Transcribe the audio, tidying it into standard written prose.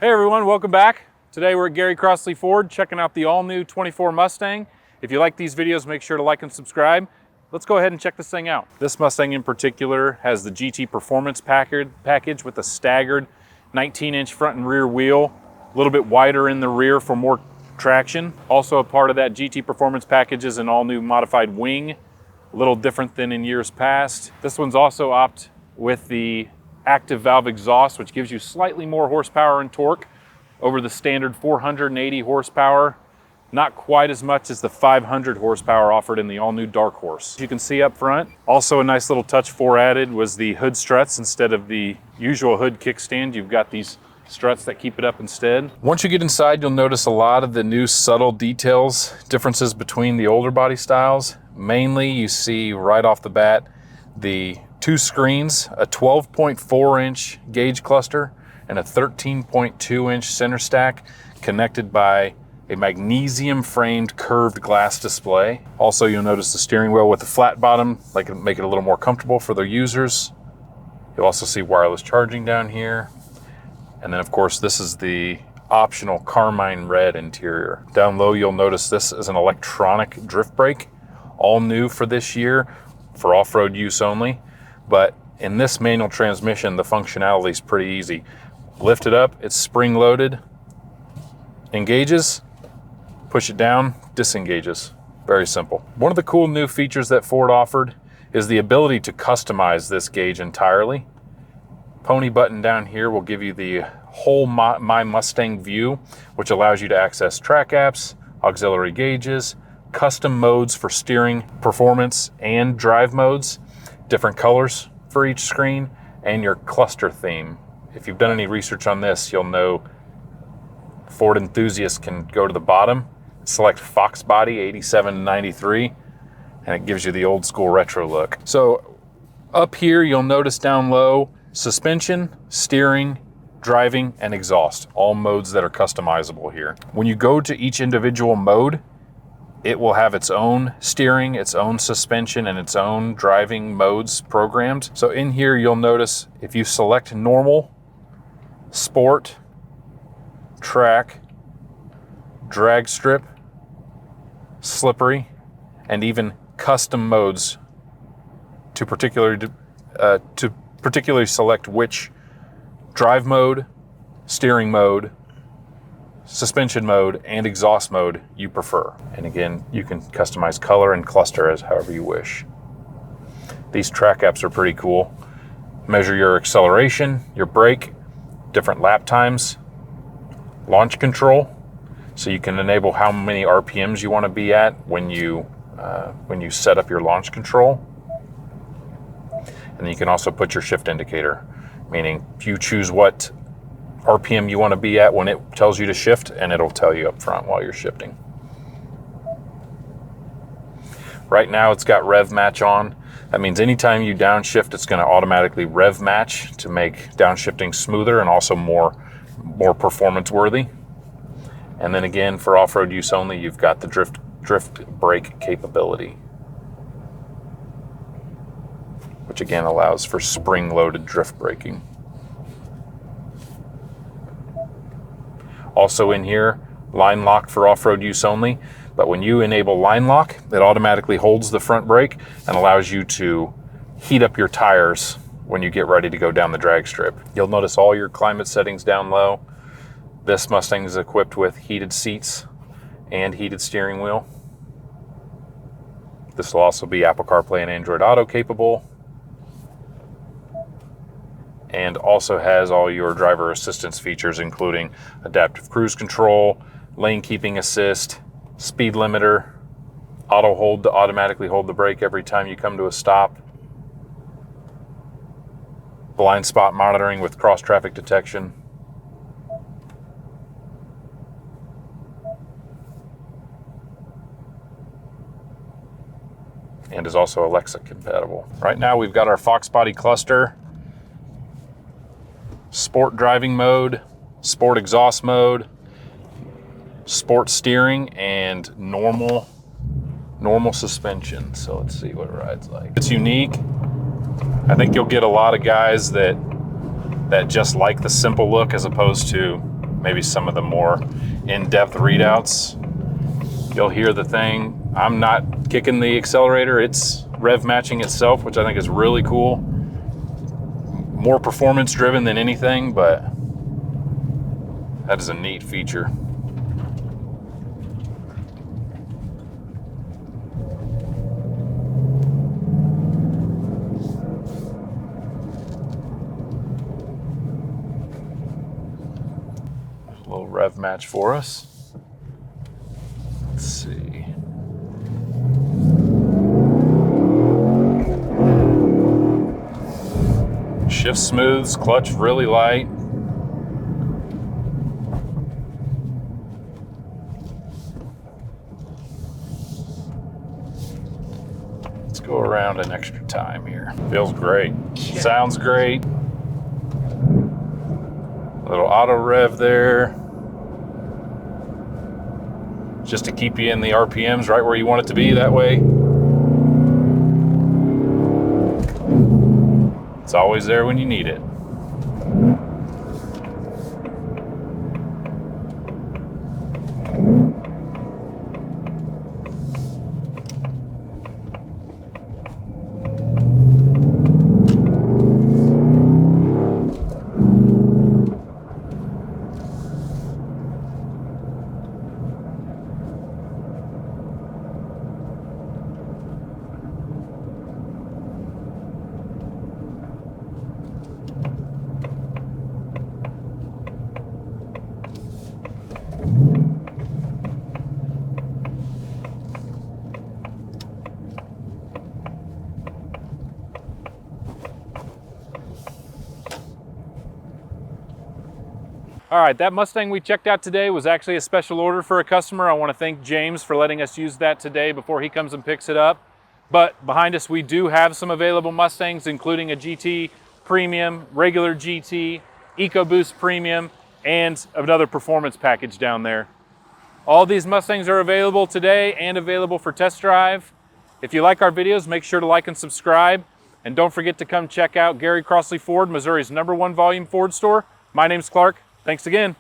Hey everyone, welcome back. Today we're at Gary Crossley Ford checking out the all-new 24 Mustang. If you like these videos, make sure to like and subscribe. Let's go ahead and check this thing out. This Mustang in particular has the GT Performance package with a staggered 19-inch front and rear wheel, a little bit wider in the rear for more traction. Also a part of that GT Performance package is an all-new modified wing, a little different than in years past. This one's also opted with the active valve exhaust, which gives you slightly more horsepower and torque over the standard 480 horsepower. Not quite as much as the 500 horsepower offered in the all-new Dark Horse. As you can see up front, also a nice little touch Ford added was the hood struts. Instead of the usual hood kickstand, you've got these struts that keep it up instead. Once you get inside, you'll notice a lot of the new subtle details, differences between the older body styles. Mainly, you see right off the bat, the two screens, a 12.4-inch gauge cluster and a 13.2-inch center stack connected by a magnesium framed curved glass display. Also, you'll notice the steering wheel with a flat bottom, like make it a little more comfortable for the users. You'll also see wireless charging down here. And then of course, this is the optional carmine red interior. Down low, you'll notice this is an electronic drift brake, all new for this year, for off-road use only. But in this manual transmission, the functionality is pretty easy. Lift it up, it's spring-loaded, engages, push it down, disengages. Very simple. One of the cool new features that Ford offered is the ability to customize this gauge entirely. Pony button down here will give you the whole My Mustang view, which allows you to access track apps, auxiliary gauges, custom modes for steering, performance, and drive modes, different colors for each screen, and your cluster theme. If you've done any research on this, you'll know Ford enthusiasts can go to the bottom, select Fox Body 8793, and it gives you the old school retro look. So up here, you'll notice down low, suspension, steering, driving, and exhaust, all modes that are customizable here. When you go to each individual mode, it will have its own steering, its own suspension, and its own driving modes programmed. So in here, you'll notice if you select normal, sport, track, drag strip, slippery, and even custom modes to particularly select which drive mode, steering mode, suspension mode, and exhaust mode you prefer. And again, you can customize color and cluster as however you wish. These track apps are pretty cool. Measure your acceleration, your brake, different lap times, launch control, so you can enable how many RPMs you want to be at when you set up your launch control. And then you can also put your shift indicator, meaning you choose what RPM you want to be at when it tells you to shift, and it'll tell you up front while you're shifting. Right now it's got rev match on. That means anytime you downshift, it's going to automatically rev match to make downshifting smoother and also more performance worthy. And then again, for off-road use only, you've got the drift brake capability, which again allows for spring-loaded drift braking. Also in here, line lock for off-road use only, but when you enable line lock, it automatically holds the front brake and allows you to heat up your tires when you get ready to go down the drag strip. You'll notice all your climate settings down low. This Mustang is equipped with heated seats and heated steering wheel. This will also be Apple CarPlay and Android Auto capable, and also has all your driver assistance features, including adaptive cruise control, lane keeping assist, speed limiter, auto hold to automatically hold the brake every time you come to a stop, blind spot monitoring with cross traffic detection, and is also Alexa compatible. Right now we've got our Fox Body cluster, sport driving mode, sport exhaust mode, sport steering, and normal suspension. So let's see what it rides like. It's unique. I think you'll get a lot of guys that just like the simple look as opposed to maybe some of the more in-depth readouts, you'll hear the thing. I'm not kicking the accelerator, it's rev matching itself, which I think is really cool. More performance driven than anything, but that is a neat feature. A little rev match for us. Let's see. Shift smooths, clutch really light. Let's go around an extra time here. Feels great. Yeah. Sounds great. A little auto rev there. Just to keep you in the RPMs right where you want it to be that way. It's always there when you need it. All right, that Mustang we checked out today was actually a special order for a customer. I want to thank James for letting us use that today before he comes and picks it up. But behind us, we do have some available Mustangs, including a GT Premium, regular GT, EcoBoost Premium, and another performance package down there. All these Mustangs are available today and available for test drive. If you like our videos, make sure to like and subscribe. And don't forget to come check out Gary Crossley Ford, Missouri's #1 volume Ford store. My name's Clark. Thanks again.